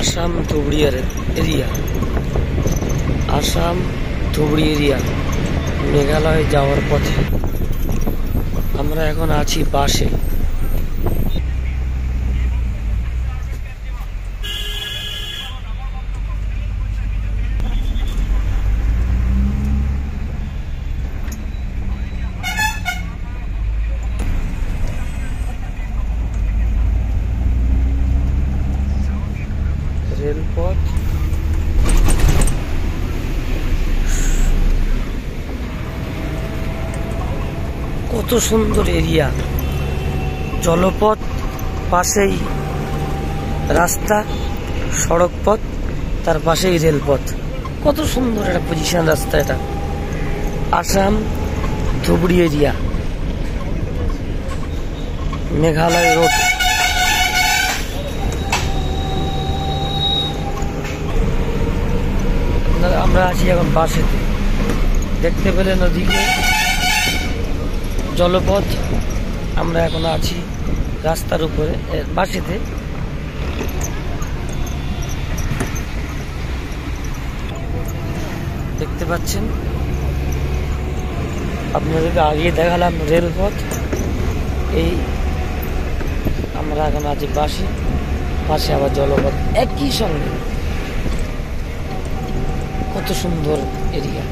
Assam Dhubri area, Assam Dhubri area Meghalaya যাওয়ার পথে। আমরা এখন আছি বাসে। রেলপথ, কত সুন্দর এরিয়া, জলপথ, পাশেই রাস্তা, সড়ক পথ, তার পাশেই রেলপথ। কত সুন্দর একটা পজিশন রাস্তা। এটা আসাম ধুবড়ি এরিয়া, মেঘালয় রোড। আমরা আছি এখন বাসেতে। দেখতে পেলেন ওদিকে জলপথ, আমরা এখন আছি রাস্তার উপরে বাসেতে। দেখতে পাচ্ছেন, আপনাদেরকে আগে দেখালাম রেলপথ। এই আমরা এখন আছি বাসে, পাশে আবার জলপথ একই সঙ্গে। কত সুন্দর এরিয়া।